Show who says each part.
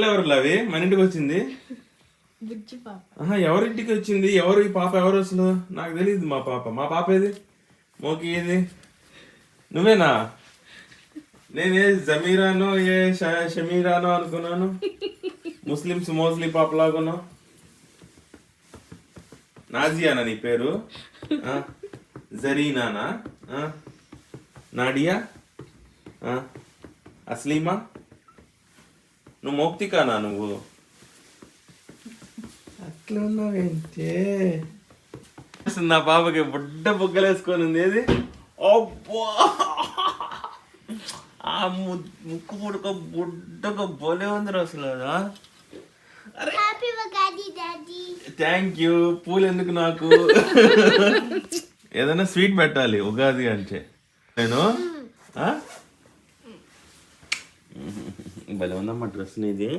Speaker 1: ఎవరు లవి మన ఇంటికి వచ్చింది? ఎవరింటికి వచ్చింది? ఎవరు ఈ పాప? ఎవరు అసలు నాకు తెలియదు. మా పాప ఏది? మోకి ఏది? నువ్వేనా? నేనే జమీరానో షమీరానో అనుకున్నాను. ముస్లిమ్స్ మోస్లీ పాప లాగున్నావు. నాజియానా నీ పేరు? జరీనానా? నాడియా? అస్లీమా? నువ్వు మౌక్తికానా? నువ్వు అట్లా ఉన్నావేంటే? నా పాపకి బుడ్డ బుగ్గలు వేసుకొని ఉంది. ఏది? అబ్బా ఆ ముక్కు పుడక బుడ్డగా బోలే ఉంది అసలు. Thank you. పూలు ఎందుకు నాకు? ఏదైనా స్వీట్ పెట్టాలి ఉగాది అంటే. నేను భలే ఉందమ్మా డ్రెస్ నీది.